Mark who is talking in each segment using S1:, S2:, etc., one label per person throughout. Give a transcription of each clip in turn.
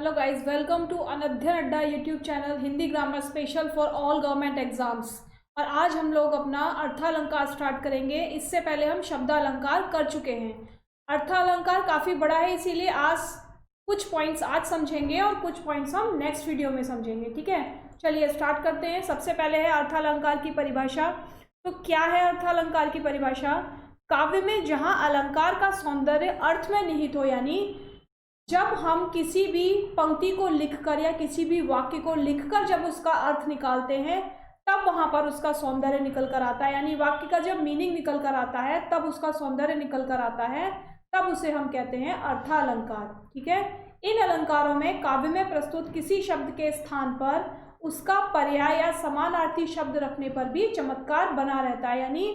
S1: Hello guys, welcome to अनध्ययन अड्डा YouTube channel Hindi grammar special for all government exams. और आज हम लोग अपना अर्थालंकार स्टार्ट करेंगे। इससे पहले हम शब्दालंकार कर चुके हैं। अर्थालंकार काफ़ी बड़ा है, इसीलिए आज कुछ पॉइंट्स आज समझेंगे और कुछ पॉइंट्स हम नेक्स्ट वीडियो में समझेंगे। ठीक है, चलिए स्टार्ट करते हैं। सबसे पहले है अर्थालंकार की परिभाषा। तो क्या है अर्थालंकार की परिभाषा? काव्य में जहाँ अलंकार का सौंदर्य अर्थ में निहित हो, यानी जब हम किसी भी पंक्ति को लिखकर या किसी भी वाक्य को लिखकर जब उसका अर्थ निकालते हैं तब वहाँ पर उसका सौंदर्य निकल कर आता है। यानी वाक्य का जब मीनिंग निकल कर आता है तब उसका सौंदर्य निकल कर आता है, तब उसे हम कहते हैं अर्थालंकार। ठीक है, इन अलंकारों में काव्य में प्रस्तुत किसी शब्द के स्थान पर उसका पर्याय या समानार्थी शब्द रखने पर भी चमत्कार बना रहता है। यानी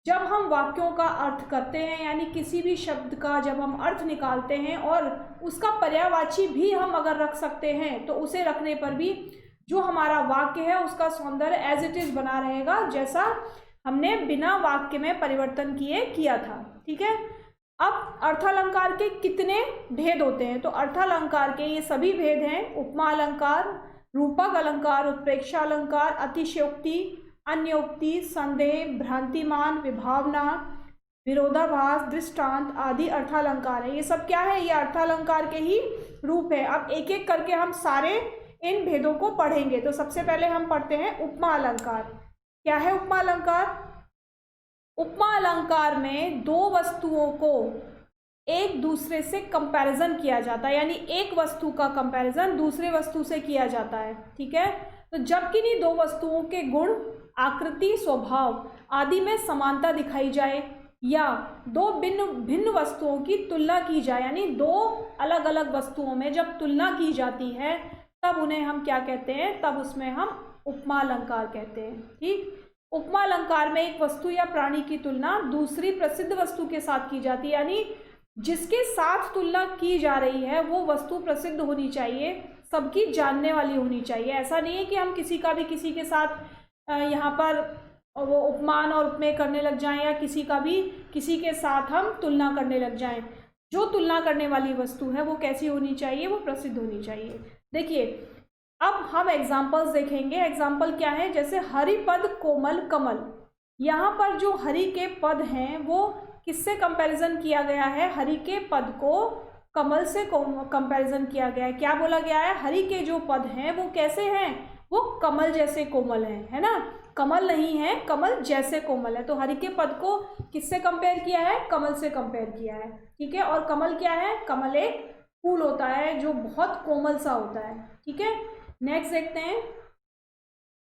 S1: जब हम वाक्यों का अर्थ करते हैं, यानी किसी भी शब्द का जब हम अर्थ निकालते हैं और उसका पर्यायवाची भी हम अगर रख सकते हैं तो उसे रखने पर भी जो हमारा वाक्य है उसका सौंदर्य एज इट इज बना रहेगा, जैसा हमने बिना वाक्य में परिवर्तन किए किया था। ठीक है, अब अर्थालंकार के कितने भेद होते हैं? तो अर्थालंकार के ये सभी भेद हैं: उपमा अलंकार, रूपक अलंकार, उत्प्रेक्षा अलंकार, अतिशयोक्ति, अन्योक्ति, संदेह, भ्रांतिमान, विभावना, विरोधाभास, दृष्टांत आदि अर्थालंकार है। ये सब क्या है? ये अर्थालंकार के ही रूप है। अब एक एक करके हम सारे इन भेदों को पढ़ेंगे। तो सबसे पहले हम पढ़ते हैं उपमा अलंकार। क्या है उपमा अलंकार? उपमा अलंकार में दो वस्तुओं को एक दूसरे से कंपैरिजन किया जाता है, यानी एक वस्तु का कंपैरिजन दूसरे वस्तु से किया जाता है। ठीक है, तो जब किन्हीं दो वस्तुओं के गुण, आकृति, स्वभाव आदि में समानता दिखाई जाए या दो भिन्न वस्तुओं की तुलना की जाए, यानी दो अलग अलग वस्तुओं में जब तुलना की जाती है तब उन्हें हम क्या कहते हैं? तब उसमें हम उपमा अलंकार कहते हैं। ठीक, उपमा अलंकार में एक वस्तु या प्राणी की तुलना दूसरी प्रसिद्ध वस्तु के साथ की जाती है, यानी जिसके साथ तुलना की जा रही है वो वस्तु प्रसिद्ध होनी चाहिए, सबकी जानने वाली होनी चाहिए। ऐसा नहीं है कि हम किसी का भी किसी के साथ यहाँ पर वो उपमान और उपमेय करने लग जाएं या किसी का भी किसी के साथ हम तुलना करने लग जाएं। जो तुलना करने वाली वस्तु है वो कैसी होनी चाहिए? वो प्रसिद्ध होनी चाहिए। देखिए, अब हम एग्जाम्पल्स देखेंगे। एग्जाम्पल क्या है? जैसे हरिपद, कोमल, कमल। यहाँ पर जो हरि के पद हैं वो किससे कंपैरिजन किया गया है? हरि के पद को कमल से कंपैरिजन किया गया है। क्या बोला गया है? हरि के जो पद हैं वो कैसे हैं? वो कमल जैसे कोमल हैं, है ना? कमल नहीं है, कमल जैसे कोमल है। तो हरि के पद को किससे कंपेयर किया है? कमल से कंपेयर किया है। ठीक है, और कमल क्या है? कमल एक फूल होता है जो बहुत कोमल सा होता है। ठीक है, नेक्स्ट देखते हैं।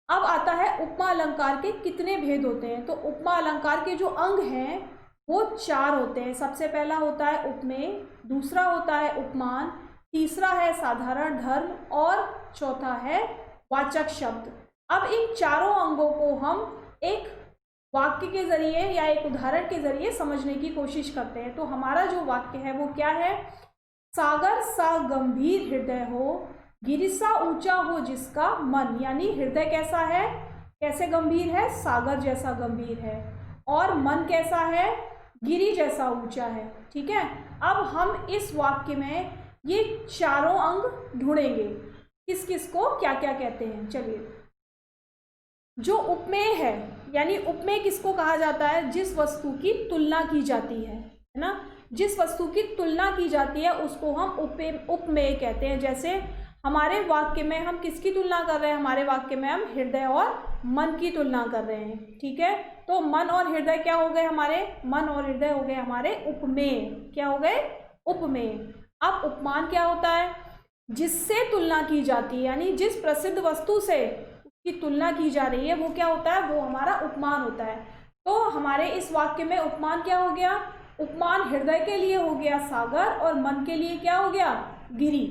S1: अब आता है उपमा अलंकार के कितने भेद होते हैं। तो उपमा अलंकार के जो अंग हैं वो चार होते हैं। सबसे पहला होता है उपमेय, दूसरा होता है उपमान, तीसरा है साधारण धर्म और चौथा है वाचक शब्द। अब इन चारों अंगों को हम एक वाक्य के जरिए या एक उदाहरण के जरिए समझने की कोशिश करते हैं। तो हमारा जो वाक्य है वो क्या है? सागर सा गंभीर हृदय हो, गिरि सा ऊंचा हो जिसका मन। यानी हृदय कैसा है? कैसे गंभीर है? सागर जैसा गंभीर है। और मन कैसा है? गिरि जैसा ऊंचा है। ठीक है, अब हम इस वाक्य में ये चारों अंग ढूंढेंगे, किस किस को क्या क्या कहते हैं। चलिए, जो उपमेय है, यानी उपमेय किसको कहा जाता है? जिस वस्तु की तुलना की जाती है ना? जिस वस्तु की तुलना की जाती है उसको हम उपमेय कहते हैं। जैसे हमारे वाक्य में हम किसकी तुलना कर रहे हैं? हमारे वाक्य में हम हृदय और मन की तुलना कर रहे हैं। ठीक है, तो मन और हृदय क्या हो गए हमारे? मन और हृदय हो गए हमारे उपमेय। क्या हो गए? उपमेय। अब उपमान क्या होता है? जिससे तुलना की जाती है, यानी जिस प्रसिद्ध वस्तु से उसकी तुलना की जा रही है वो क्या होता है? वो हमारा उपमान होता है। तो हमारे इस वाक्य में उपमान क्या हो गया? उपमान हृदय के लिए हो गया सागर और मन के लिए क्या हो गया? गिरि।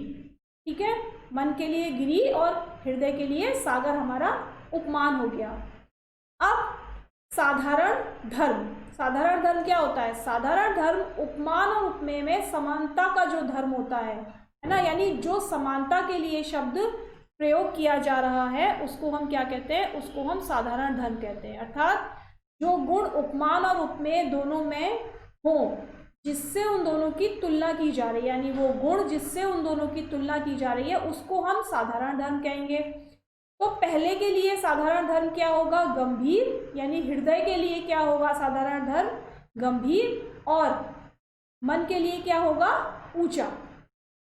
S1: ठीक है, मन के लिए गिरि और हृदय के लिए सागर हमारा उपमान हो गया। अब साधारण धर्म। साधारण धर्म क्या होता है? साधारण धर्म उपमान और उपमेय में समानता का जो धर्म होता है ना, यानी जो समानता के लिए शब्द प्रयोग किया जा रहा है उसको हम क्या कहते हैं? उसको हम साधारण धर्म कहते हैं। अर्थात जो गुण उपमान और उपमेय दोनों में हो जिससे उन दोनों की तुलना की जा रही है, यानी वो गुण जिससे उन दोनों की तुलना की जा रही है उसको हम साधारण धर्म कहेंगे। तो पहले के लिए साधारण धर्म क्या होगा? गंभीर, यानी हृदय के लिए क्या होगा साधारण धर्म? गंभीर। और मन के लिए क्या होगा? ऊंचा।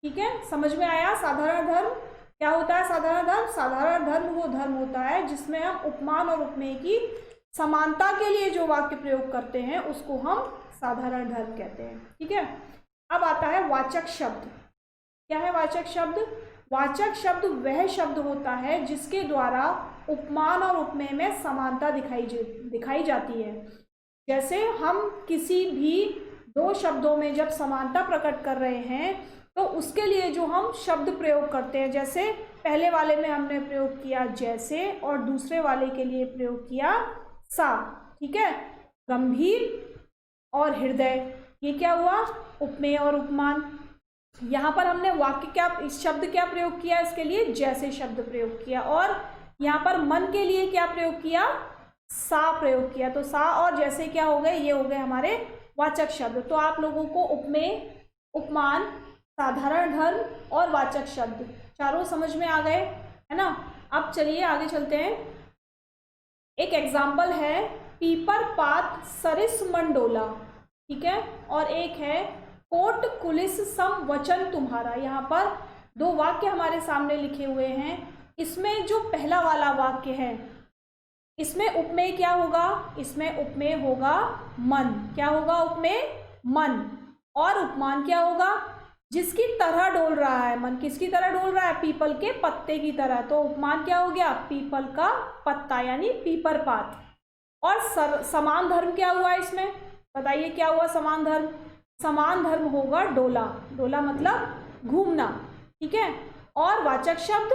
S1: ठीक है, समझ में आया? साधारण धर्म क्या होता है? साधारण धर्म, साधारण धर्म वो धर्म होता है जिसमें हम उपमान और उपमेय की समानता के लिए जो वाक्य प्रयोग करते हैं उसको हम साधारण धर्म कहते हैं। ठीक है, अब आता है वाचक शब्द। क्या है वाचक शब्द? वाचक शब्द वह शब्द होता है जिसके द्वारा उपमान और उपमेय में समानता दिखाई जाती है। जैसे हम किसी भी दो शब्दों में जब समानता प्रकट कर रहे हैं तो उसके लिए जो हम शब्द प्रयोग करते हैं, जैसे पहले वाले में हमने प्रयोग किया जैसे और दूसरे वाले के लिए प्रयोग किया सा। ठीक है, गंभीर और हृदय, ये क्या हुआ? उपमेय और उपमान। यहाँ पर हमने वाक्य क्या, इस शब्द क्या प्रयोग किया? इसके लिए जैसे शब्द प्रयोग किया। और यहाँ पर मन के लिए क्या प्रयोग किया? सा प्रयोग किया। तो सा और जैसे क्या हो गए? ये हो गए हमारे वाचक शब्द। तो आप लोगों को उपमेय, उपमान, साधारण धर्म और वाचक शब्द चारों समझ में आ गए, है ना? अब चलिए आगे चलते हैं। एक एग्जाम्पल है पीपर पात सरिस मंडोला। ठीक है, और एक है कोट कुलिस सम वचन तुम्हारा। यहाँ पर दो वाक्य हमारे सामने लिखे हुए हैं। इसमें जो पहला वाला वाक्य है इसमें उपमेय क्या होगा? इसमें उपमेय होगा मन। क्या होगा? उपमेय मन। और उपमान क्या होगा? जिसकी तरह डोल रहा है मन। किसकी तरह डोल रहा है? पीपल के पत्ते की तरह। तो उपमान क्या हो गया? पीपल का पत्ता, यानी पीपर पात। और समान धर्म क्या हुआ इसमें? बताइए क्या हुआ समान धर्म? समान धर्म होगा डोला। डोला मतलब घूमना। ठीक है, और वाचक शब्द?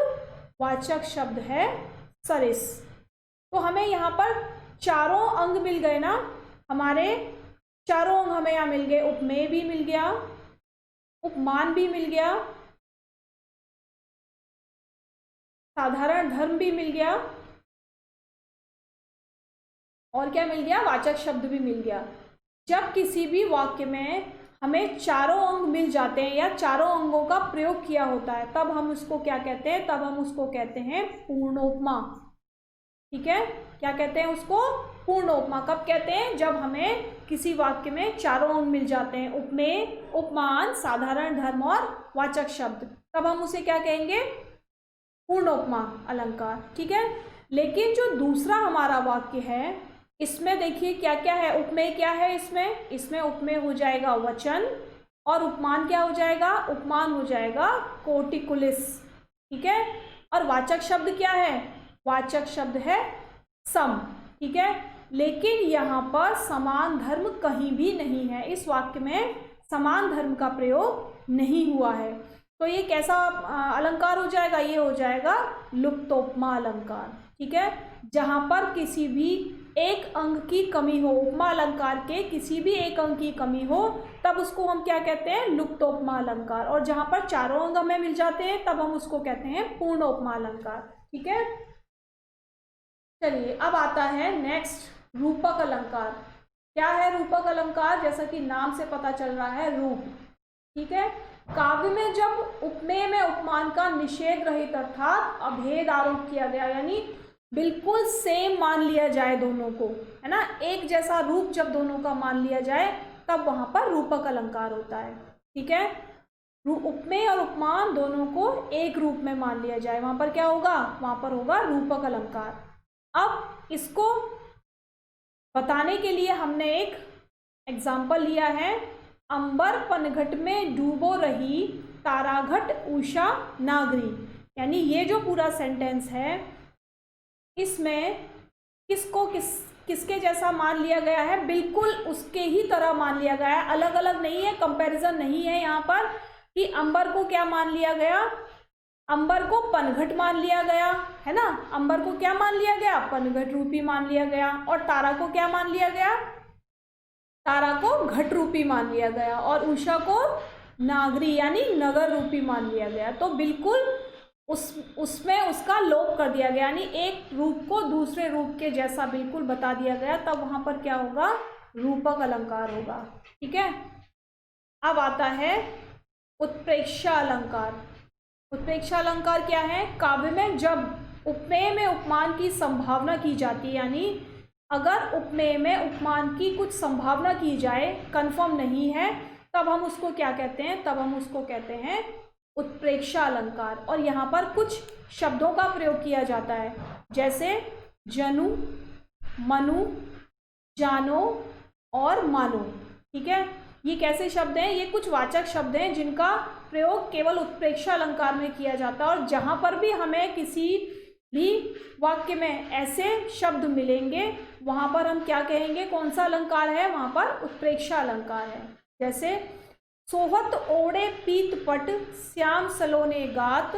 S1: वाचक शब्द है सरिस। तो हमें यहाँ पर चारों अंग मिल गए ना हमारे? चारों अंग हमें यहाँ मिल गए। उपमेय भी मिल गया, उपमान भी मिल गया, साधारण धर्म भी मिल गया, और क्या मिल गया? वाचक शब्द भी मिल गया। जब किसी भी वाक्य में हमें चारों अंग मिल जाते हैं या चारों अंगों का प्रयोग किया होता है तब हम उसको क्या कहते हैं? तब हम उसको कहते हैं पूर्णोपमा। ठीक है, क्या कहते हैं उसको? पूर्णोपमा। कब कहते हैं? जब हमें किसी वाक्य में चारों अंग मिल जाते हैं, उपमेय, उपमान, साधारण धर्म और वाचक शब्द, तब हम उसे क्या कहेंगे? पूर्णोपमा अलंकार। ठीक है, लेकिन जो दूसरा हमारा वाक्य है इसमें देखिए क्या क्या है? उपमेय क्या है इसमें? इसमें उपमेय हो जाएगा वचन, और उपमान क्या हो जाएगा? उपमान हो जाएगा कोटिकुलिस। ठीक है, और वाचक शब्द क्या है? वाचक शब्द है सम। ठीक है, लेकिन यहाँ पर समान धर्म कहीं भी नहीं है। इस वाक्य में समान धर्म का प्रयोग नहीं हुआ है। तो ये कैसा अलंकार हो जाएगा? ये हो जाएगा लुप्तोपमा अलंकार। ठीक है, जहाँ पर किसी भी एक अंग की कमी हो, उपमा अलंकार के किसी भी एक अंग की कमी हो, तब उसको हम क्या कहते हैं? लुप्तोपमा अलंकार। और जहाँ पर चारों अंग हमें मिल जाते हैं तब हम उसको कहते हैं पूर्णोपमा अलंकार। ठीक है, चलिए अब आता है नेक्स्ट रूपक अलंकार। क्या है रूपक अलंकार? जैसा कि नाम से पता चल रहा है, रूप। ठीक है, काव्य में जब उपमेय में उपमान का निषेध रहित अर्थात अभेद आरोप किया गया, यानी बिल्कुल सेम मान लिया जाए दोनों को, है ना, एक जैसा रूप जब दोनों का मान लिया जाए तब वहां पर रूपक अलंकार होता है। ठीक है, उपमेय और उपमान दोनों को एक रूप में मान लिया जाए, वहां पर क्या होगा? वहां पर होगा रूपक अलंकार। अब इसको बताने के लिए हमने एक एग्जाम्पल लिया है, अंबर पनघट में डूबो रही ताराघट उषा नागरी। यानी ये जो पूरा सेंटेंस है इसमें किसको किसके जैसा मान लिया गया है? बिल्कुल उसके ही तरह मान लिया गया है, अलग अलग नहीं है, कंपैरिजन नहीं है यहाँ पर कि अंबर को क्या मान लिया गया? अंबर को पनघट मान लिया गया, है ना। अंबर को क्या मान लिया गया? पनघट रूपी मान लिया गया। और तारा को क्या मान लिया गया? तारा को घट रूपी मान लिया गया। और उषा को नागरी यानी नगर रूपी मान लिया गया। तो बिल्कुल उसमें उसका लोप कर दिया गया, यानी एक रूप को दूसरे रूप के जैसा बिल्कुल बता दिया गया, तब वहां पर क्या होगा? रूपक अलंकार होगा। ठीक है, अब आता है उत्प्रेक्षा अलंकार। उत्प्रेक्षा अलंकार क्या है? काव्य में जब उपमेय में उपमान की संभावना की जाती है, यानी अगर उपमेय में उपमान की कुछ संभावना की जाए, कंफर्म नहीं है, तब हम उसको क्या कहते हैं? तब हम उसको कहते हैं उत्प्रेक्षा अलंकार। और यहाँ पर कुछ शब्दों का प्रयोग किया जाता है, जैसे जनु, मनु, जानो और मानो। ठीक है, ये कैसे शब्द हैं? ये कुछ वाचक शब्द हैं जिनका प्रयोग केवल उत्प्रेक्षा अलंकार में किया जाता है। और जहाँ पर भी हमें किसी भी वाक्य में ऐसे शब्द मिलेंगे, वहाँ पर हम क्या कहेंगे? कौन सा अलंकार है? वहाँ पर उत्प्रेक्षा अलंकार है। जैसे सोहत ओढ़े पीत पट, श्याम सलोने गात,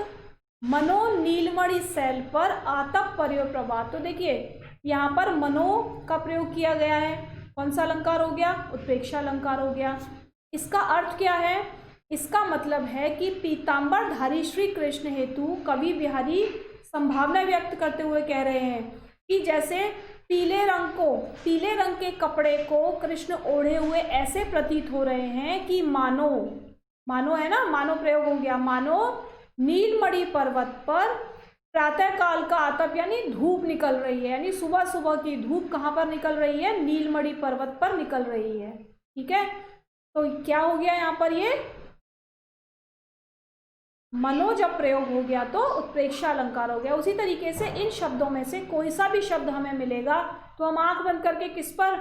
S1: मनो नीलमणि सैल पर, आतप पर्यो प्रभात। तो देखिए यहाँ पर मनो का प्रयोग किया गया है। कौन सा अलंकार हो गया? उत्प्रेक्षा अलंकार हो गया। इसका अर्थ क्या है? इसका मतलब है कि पीताम्बरधारी श्री कृष्ण हेतु कवि बिहारी संभावना व्यक्त करते हुए कह रहे हैं कि जैसे पीले रंग के कपड़े को कृष्ण ओढ़े हुए ऐसे प्रतीत हो रहे हैं कि मानो है ना, मानो प्रयोग हो गया, मानो नीलमणि पर्वत पर प्रातः काल का आतप यानी धूप निकल रही है, यानी सुबह सुबह की धूप कहाँ पर निकल रही है? नीलमणि पर्वत पर निकल रही है। ठीक है, तो क्या हो गया यहाँ पर? ये मनो जब प्रयोग हो गया तो उत्प्रेक्षा अलंकार हो गया। उसी तरीके से इन शब्दों में से कोई सा भी शब्द हमें मिलेगा तो हम आंख बंद करके किस पर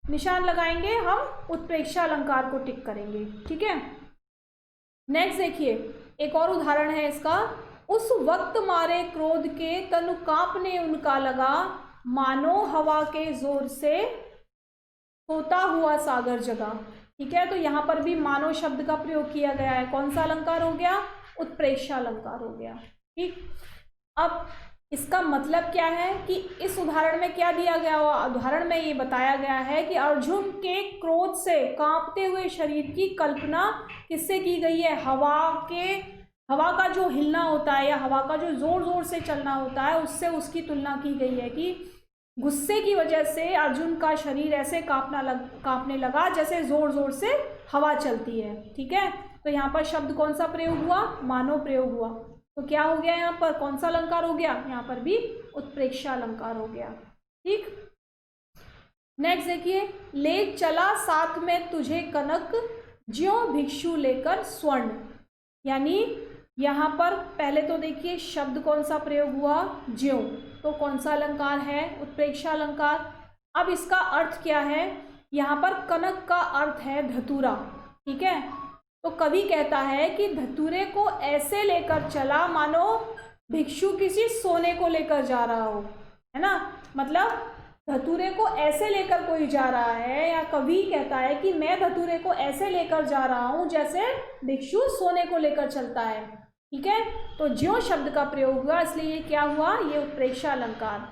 S1: निशान लगाएंगे? हम उत्प्रेक्षा अलंकार को टिक करेंगे। ठीक है, नेक्स्ट देखिए, एक और उदाहरण है इसका। उस वक्त मारे क्रोध के तनु कांपने उनका लगा, मानो हवा के जोर से सोता हुआ सागर जगा। ठीक है, तो यहाँ पर भी मानो शब्द का प्रयोग किया गया है। कौन सा अलंकार हो गया? उत्प्रेक्षा अलंकार हो गया। ठीक, अब इसका मतलब क्या है कि इस उदाहरण में क्या दिया गया हुआ? उदाहरण में ये बताया गया है कि अर्जुन के क्रोध से कांपते हुए शरीर की कल्पना किससे की गई है? हवा का जो हिलना होता है या हवा का जो जोर जोर से चलना होता है, उससे उसकी तुलना की गई है कि गुस्से की वजह से अर्जुन का शरीर ऐसे कांपने लगा जैसे जोर जोर से हवा चलती है। ठीक है, तो यहाँ पर शब्द कौन सा प्रयोग हुआ? मानो प्रयोग हुआ। तो क्या हो गया यहाँ पर? कौन सा अलंकार हो गया? यहाँ पर भी उत्प्रेक्षा अलंकार हो गया। ठीक, नेक्स्ट देखिए, ले चला साथ में तुझे कनक, ज्यों भिक्षु लेकर स्वर्ण। यानी यहाँ पर पहले तो देखिए शब्द कौन सा प्रयोग हुआ? ज्यों। तो कौन सा अलंकार है? उत्प्रेक्षा अलंकार। अब इसका अर्थ क्या है? यहाँ पर कनक का अर्थ है धतूरा। ठीक है, तो कवि कहता है कि धतूरे को ऐसे लेकर चला मानो भिक्षु किसी सोने को लेकर जा रहा हो, है ना। मतलब धतूरे को ऐसे लेकर कोई जा रहा है, या कवि कहता है कि मैं धतूरे को ऐसे लेकर जा रहा हूँ जैसे भिक्षु सोने को लेकर चलता है। ठीक है, तो ज्यों शब्द का प्रयोग हुआ, इसलिए ये क्या हुआ? ये उत्प्रेक्षा अलंकार।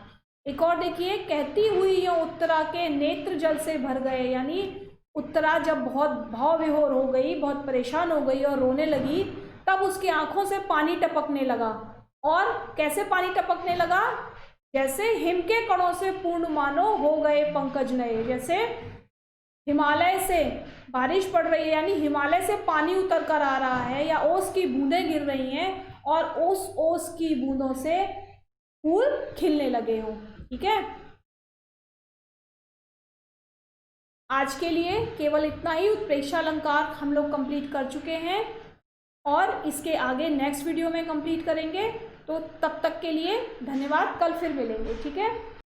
S1: एक और देखिए, कहती हुई यो उत्तरा के नेत्र जल से भर गए। यानी उत्तरा जब बहुत भाव विभोर हो गई, बहुत परेशान हो गई और रोने लगी, तब उसकी आंखों से पानी टपकने लगा। और कैसे पानी टपकने लगा? जैसे हिम के कणों से पूर्ण मानो हो गए पंकज नए। जैसे हिमालय से बारिश पड़ रही है, यानी हिमालय से पानी उतर कर आ रहा है, या ओस की बूंदें गिर रही हैं और उस ओस की बूंदों से फूल खिलने लगे हों। ठीक है, आज के लिए केवल इतना ही उत्प्रेक्षा अलंकार हम लोग कंप्लीट कर चुके हैं, और इसके आगे नेक्स्ट वीडियो में कंप्लीट करेंगे। तो तब तक के लिए धन्यवाद, कल फिर मिलेंगे। ठीक है।